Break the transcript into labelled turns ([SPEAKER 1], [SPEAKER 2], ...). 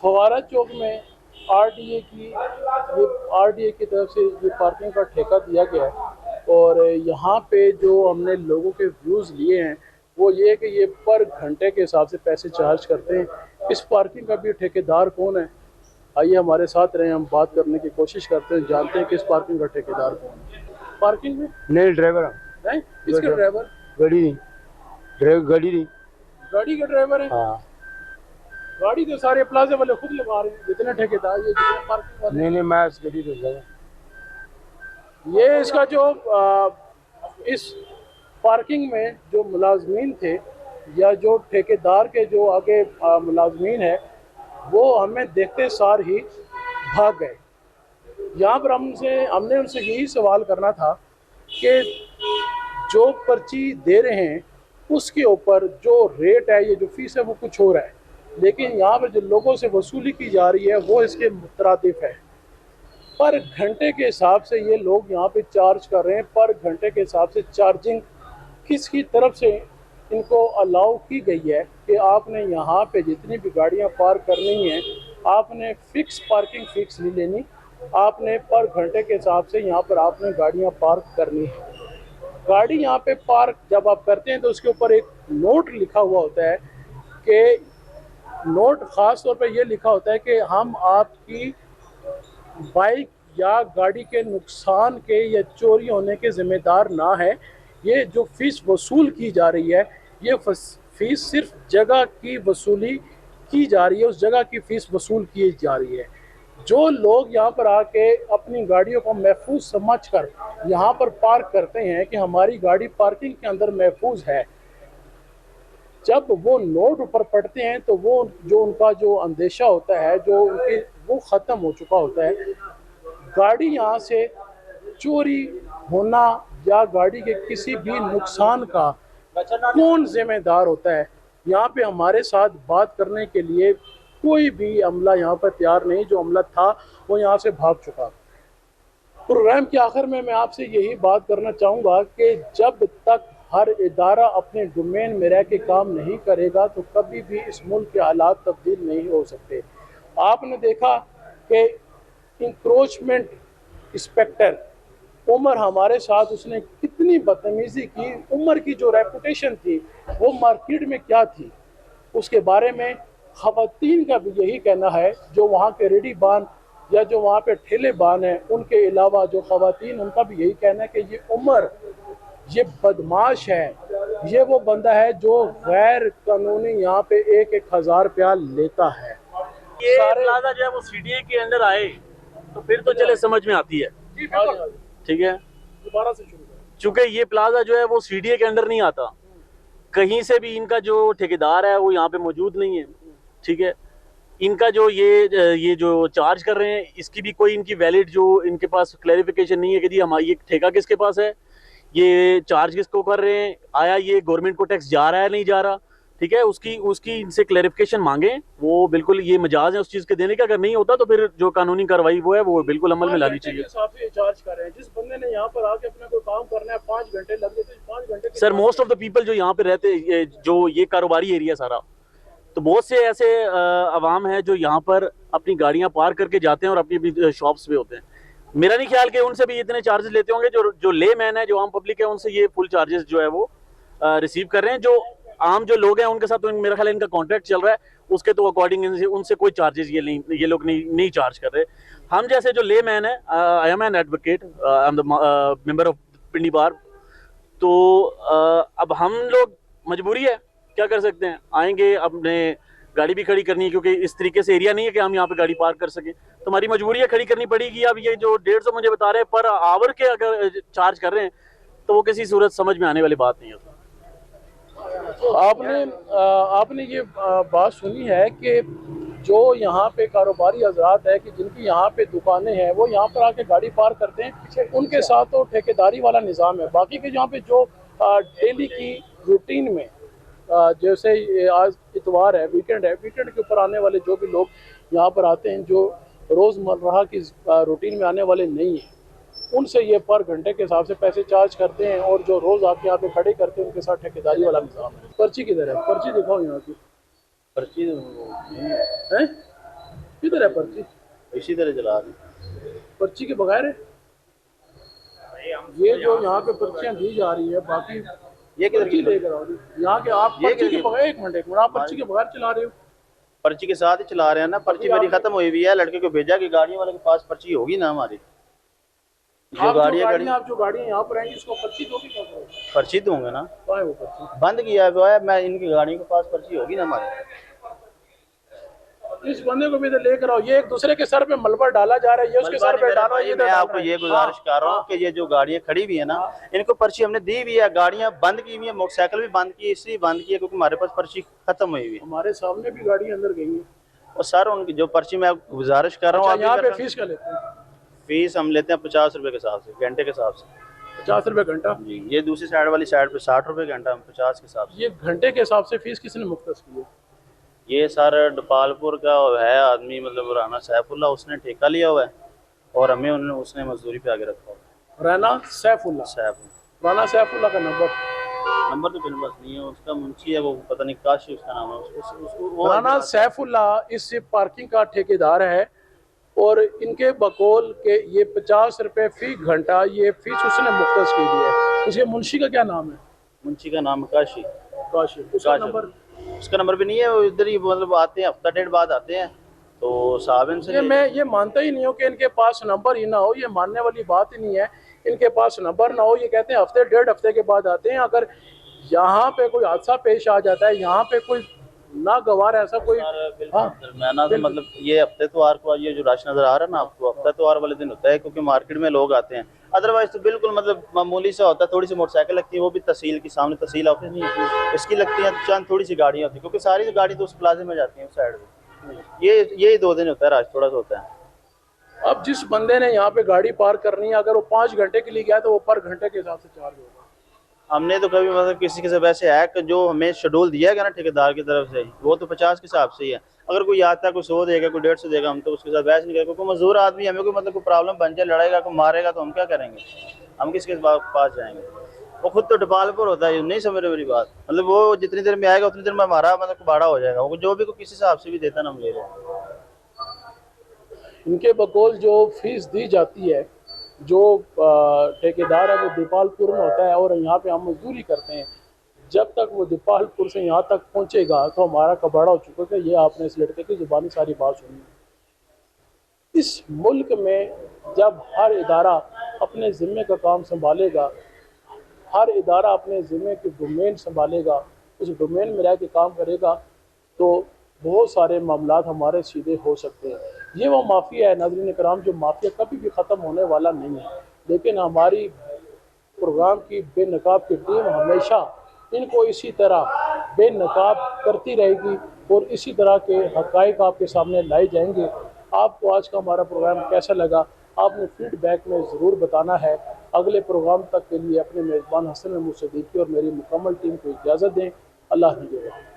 [SPEAKER 1] फवारा चौक में आरडीए की तरफ से ये पार्किंग का ठेका दिया गया है और यहाँ पे जो हमने लोगों के व्यूज़ लिए हैं वो ये है कि ये पर घंटे के हिसाब से पैसे चार्ज करते हैं। इस पार्किंग का भी ठेकेदार कौन है, आइए हमारे साथ रहें, हम बात करने की कोशिश करते हैं, जानते हैं कि इस पार्किंग का ठेकेदार कौन है। पार्किंग में
[SPEAKER 2] नहीं ड्राइवर
[SPEAKER 1] नहीं, किसके ड्राइवर?
[SPEAKER 2] गाड़ी नहीं, ड्राइवर गाड़ी नहीं,
[SPEAKER 1] गाड़ी के ड्राइवर है।
[SPEAKER 2] हाँ
[SPEAKER 1] गाड़ी तो सारे प्लाजा वाले खुद लगा रहे हैं, जितने ठेकेदार ये जितने पार्किंग वाले।
[SPEAKER 2] नहीं मैं इस गाड़ी तो जाऊँ।
[SPEAKER 1] ये इसका जो इस पार्किंग में जो मुलाजमीन थे या जो ठेकेदार के जो आगे मुलाजमीन है वो हमें देखते सार ही भाग गए। यहाँ पर हमने उनसे यही सवाल करना था कि जो पर्ची दे रहे हैं उसके ऊपर जो रेट है, ये जो फीस है वो कुछ हो रहा है, लेकिन यहाँ पर जो लोगों से वसूली की जा रही है वो इसके मुतरादिफ है। पर घंटे के हिसाब से ये लोग यहाँ पे चार्ज कर रहे हैं। पर घंटे के हिसाब से चार्जिंग किसकी तरफ से इनको अलाउ की गई है कि आपने यहाँ पे जितनी भी गाड़ियाँ पार्क करनी हैं आपने फिक्स पार्किंग फिक्स नहीं लेनी, आपने पर घंटे के हिसाब से यहाँ पर आपने गाड़ियाँ पार्क करनी है। गाड़ी यहाँ पे पार्क जब आप करते हैं तो उसके ऊपर एक नोट लिखा हुआ होता है कि नोट ख़ास तौर पे ये लिखा होता है कि हम आपकी बाइक या गाड़ी के नुकसान के या चोरी होने के ज़िम्मेदार ना है। ये जो फ़ीस वसूल की जा रही है ये फ़ीस सिर्फ जगह की वसूली की जा रही है, उस जगह की फ़ीस वसूल की जा रही है। जो लोग यहाँ पर आके अपनी गाड़ियों को महफूज समझकर यहाँ पर पार्क करते हैं कि हमारी गाड़ी पार्किंग के अंदर महफूज है, जब वो नोट ऊपर पढ़ते हैं तो वो जो उनका जो अंदेशा होता है जो उनके वो ख़त्म हो चुका होता है। गाड़ी यहाँ से चोरी होना या गाड़ी के किसी भी नुकसान का कौन जिम्मेदार होता है, यहाँ पे हमारे साथ बात करने के लिए कोई भी अमला यहाँ पर तैयार नहीं। जो अमला था वो यहाँ से भाग चुका। प्रोग्राम के आखिर में मैं आपसे यही बात करना चाहूँगा कि जब तक हर इदारा अपने डोमेन में रह के काम नहीं करेगा तो कभी भी इस मुल्क के हालात तब्दील नहीं हो सकते। आपने देखा कि इंक्रोचमेंट इंस्पेक्टर उमर हमारे साथ उसने कितनी बदतमीज़ी की, उमर की जो रेपुटेशन थी वो मार्केट में क्या थी उसके बारे में ख़वातीन का भी यही कहना है। जो वहाँ के रेडी बान या जो वहाँ पे ठेले बान हैं उनके अलावा जो ख़वातीन उनका भी यही कहना है कि ये उमर ये बदमाश है, ये वो बंदा है जो गैर कानूनी यहाँ पे 1,000 रुपया लेता है।
[SPEAKER 3] ये प्लाजा जो है वो सीडीए के अंदर आए तो फिर तो चले समझ में आती है, ठीक है।
[SPEAKER 1] दोबारा से शुरू करें।
[SPEAKER 3] चूंकि ये प्लाजा जो है वो सीडीए के अंदर नहीं आता, कहीं से भी इनका जो ठेकेदार है वो यहाँ पे मौजूद नहीं है, ठीक है। इनका जो ये जो चार्ज कर रहे हैं इसकी भी कोई इनकी वैलिड जो इनके पास क्लैरिफिकेशन नहीं है कि जी हमारी ये ठेका किसके पास है, ये चार्ज किसको कर रहे हैं, आया ये गवर्नमेंट को टैक्स जा रहा है नहीं जा रहा, ठीक है। उसकी इनसे क्लैरिफिकेशन मांगे। वो बिल्कुल ये मजाज है उस चीज़ के देने का, अगर नहीं होता तो फिर जो कानूनी कार्रवाई वो है वो बिल्कुल अमल में लानी चाहिए।
[SPEAKER 1] चार्ज कर रहे हैं जिस बंदे ने यहाँ पर आके अपना कोई काम करना है 5 घंटे लग जाते हैं, 5 घंटे।
[SPEAKER 3] Sir most of the people जो यहाँ पे रहते जो ये कारोबारी एरिया सारा, तो बहुत से ऐसे अवाम है जो यहाँ पर अपनी गाड़ियाँ पार्क करके जाते हैं और अपनी शॉप्स पे होते हैं। मेरा नहीं ख्याल कि उनसे भी इतने चार्जेस लेते होंगे। जो ले मैन है, जो आम पब्लिक है, उनसे ये फुल चार्जेस जो है वो रिसीव कर रहे हैं। जो आम जो लोग हैं उनके साथ तो मेरा ख्याल इनका कॉन्ट्रैक्ट चल रहा है, उसके तो अकॉर्डिंग उनसे कोई चार्जेस ये लोग नहीं चार्ज कर रहे। हम जैसे जो ले मैन है, I am an advocate, I am the member of Pindi bar, तो अब हम लोग मजबूरी है, क्या कर सकते हैं, आएंगे अपने गाड़ी भी खड़ी करनी है क्योंकि इस तरीके से एरिया नहीं है कि हम यहाँ पे गाड़ी पार्क कर सकें, तो हमारी मजबूरी है, खड़ी करनी पड़ेगी। अब ये जो 150 मुझे बता रहे हैं पर आवर के अगर चार्ज कर रहे हैं तो वो किसी सूरत समझ में आने वाली बात नहीं होती।
[SPEAKER 1] आपने ये बात सुनी है कि जो यहाँ पे कारोबारी हजरात है कि जिनकी यहाँ पे दुकानें हैं वो यहाँ पर आके गाड़ी पार्क करते हैं, उनके साथ तो ठेकेदारी वाला निज़ाम है। बाकी के यहाँ पे जो डेली की रूटीन में जैसे आज इतवार है, वीकेंड है, वीकेंड के ऊपर आने वाले जो भी लोग यहाँ पर आते हैं जो रोज़मर्रा की रूटीन में आने वाले नहीं हैं, उनसे ये पर घंटे के हिसाब से पैसे चार्ज करते हैं और जो रोज़ आके यहाँ पे खड़े करते हैं उनके साथ ठेकेदारी वाला निज़ाम है। पर्ची किधर है? पर्ची दिखाओ यहाँ की।
[SPEAKER 2] पर्ची
[SPEAKER 1] है किधर है पर्ची?
[SPEAKER 4] इसी तरह चला रहे हैं।
[SPEAKER 1] पर्ची के बगैर है ये जो यहाँ पे पर्चियाँ दी जा रही है, बाकी
[SPEAKER 4] ये किधर
[SPEAKER 1] पर्ची
[SPEAKER 4] की
[SPEAKER 1] लेकर आओ जी। यहाँ के आप
[SPEAKER 4] ये
[SPEAKER 1] पर्ची के
[SPEAKER 4] किधर
[SPEAKER 1] बगैर, एक मिनट आप पर्ची के बगैर चला रहे हो।
[SPEAKER 4] पर्ची के साथ ही चला रहे हैं ना। पर्ची मेरी खत्म हुई हुई है, लड़के को भेजा कि गाड़ियों वाले के पास पर्ची होगी ना हमारी। जो गाड़ियाँ
[SPEAKER 1] आप जो गाड़ियाँ यहाँ पर आएंगी उसको पर्ची दोगे क्या करोगे?
[SPEAKER 4] पर्ची दूंगे ना।
[SPEAKER 1] कहाँ है वो पर्ची?
[SPEAKER 4] बंद किया हुआ है, मैं इनकी गाड़ियों के पास पर्ची होगी ना हमारी।
[SPEAKER 1] इस बंदे को भी इधर लेकर आओ। ये एक दूसरे के सर पे मलबा डाला जा रहा है, ये उसके सर पे डालो, ये
[SPEAKER 4] मैं आपको ये गुजारिश कर रहा हूँ कि ये जो गाड़ियाँ खड़ी हुई है ना, इनको पर्ची हमने दी हुई है। गाड़ियाँ बंद की हुई है, मोटरसाइकिल भी बंद की, इसलिए बंद की है क्योंकि हमारे पास पर्ची खत्म हुई हुई है।
[SPEAKER 1] हमारे सामने भी गाड़ी अंदर गई है।
[SPEAKER 4] और सर उनकी जो पर्ची मैं गुजारिश कर रहा हूँ,
[SPEAKER 1] यहाँ पे फीस क्या लेते हैं?
[SPEAKER 4] फीस हम लेते हैं 50 रुपए के हिसाब से, घंटे के हिसाब से।
[SPEAKER 1] 50 रुपए घंटा
[SPEAKER 4] जी, ये दूसरी साइड वाली साइड पे 60 रुपए घंटा, हम 50 के हिसाब से।
[SPEAKER 1] ये घंटे के हिसाब से फीस किसने मुख्तस की है?
[SPEAKER 4] ये सर डपालपुर का है आदमी, मतलब राना सैफुल्ला, उसने ठेका लिया हुआ है और हमें उसने मजदूरी पे आगे रखा हुआ है।
[SPEAKER 1] राना सैफुल्ला। राना सैफुल्ला का नंबर
[SPEAKER 4] तो मेरे पास नहीं है, उसका मुंशी है वो, पता नहीं काशी उसका नाम है। वो
[SPEAKER 1] राना सैफुल्ला इस पार्किंग का ठेकेदार है और इनके बकौल के ये 50 रुपए फी घंटा ये फीस उसने मुख्तस की दी है। उसके मुंशी का क्या नाम है?
[SPEAKER 4] मुंशी का नाम काशी।
[SPEAKER 1] काशी।
[SPEAKER 4] उसका नंबर भी नहीं है, वो इधर ही मतलब आते हैं, हफ्ता डेढ़ बाद आते हैं तो साहब इनसे।
[SPEAKER 1] मैं ये मानता ही नहीं हूँ कि इनके पास नंबर ही ना हो, ये मानने वाली बात ही नहीं है। इनके पास नंबर ना हो, ये कहते हैं हफ्ते डेढ़ हफ्ते के बाद आते हैं। अगर यहाँ पे कोई हादसा पेश आ जाता है, यहाँ पे कोई नागवार ऐसा कोई
[SPEAKER 4] दरमियाना से, मतलब ये हफ्ते त्योहार को ये जो राशन नजर आ रहा है ना आपको, हफ्ता त्योहार वाले दिन होता है क्योंकि मार्केट में लोग आते हैं। अदरवाइज तो बिल्कुल मतलब मामूली सा होता है। थोड़ी सी मोटरसाइकिल लगती है, वो भी तहसील की सामने तहसील ऑफिस नहीं है, इसकी लगती है चंद थोड़ी सी गाड़ियाँ होती है क्योंकि सारी गाड़ी तो उस प्लाजे में जाती है उस साइड में। यही 2 दिन होता है, राज थोड़ा सा होता है।
[SPEAKER 1] अब जिस बंदे ने यहाँ पे गाड़ी पार्क करनी है, अगर वो 5 घंटे के लिए गया तो वो पर घंटे के हिसाब से चार्ज होगा।
[SPEAKER 4] हमने तो कभी मतलब किसी के से वैसे है कि जो हमें शेड्यूल दिया गया ना ठेकेदार की तरफ से, वो तो 50 के हिसाब से ही है। अगर कोई आता है कोई 100 देगा, कोई 150 देगा, हम तो उसके साथ बहस नहीं करेंगे क्योंकि मजदूर आदमी, हमें कोई मतलब कोई प्रॉब्लम बन जाए, लड़ाएगा, कोई मारेगा तो हम क्या करेंगे? हम किसके पास जाएंगे? वो खुद तो डपालपुर होता है, नहीं समझ रहे मेरी बात। मतलब वो जितनी देर में आएगा उतनी देर में हमारा मतलब भाड़ा हो जाएगा, वो जो भी कोई किसी हिसाब से भी देता ना हम ले रहे हैं।
[SPEAKER 1] इनके बकौल जो फीस दी जाती है, जो ठेकेदार है वो दीपालपुर में होता है और यहाँ पे हम मजदूरी करते हैं। जब तक वो दीपालपुर से यहाँ तक पहुँचेगा तो हमारा कबाड़ा हो चुका है। ये आपने इस लड़के की ज़ुबानी सारी बात सुनी। इस मुल्क में जब हर इदारा अपने ज़िम्मे का काम संभालेगा, हर इदारा अपने ज़िम्मे की डोमेन संभालेगा, उस डोमेन में रह के काम करेगा तो बहुत सारे मामलात हमारे सीधे हो सकते हैं। ये वो माफिया है नाज़रीन कराम, जो माफिया कभी भी ख़त्म होने वाला नहीं है। लेकिन हमारी प्रोग्राम की बेनकाब की टीम हमेशा इनको इसी तरह बेनकाब करती रहेगी और इसी तरह के हक़ाइक़ आपके सामने लाए जाएंगे। आपको आज का हमारा प्रोग्राम कैसा लगा, आपने फीडबैक में ज़रूर बताना है। अगले प्रोग्राम तक के लिए अपने मेज़बान हसन महमूद सिद्दीकी और मेरी मुकम्मल टीम को इजाज़त दें। अल्लाह निगहबान।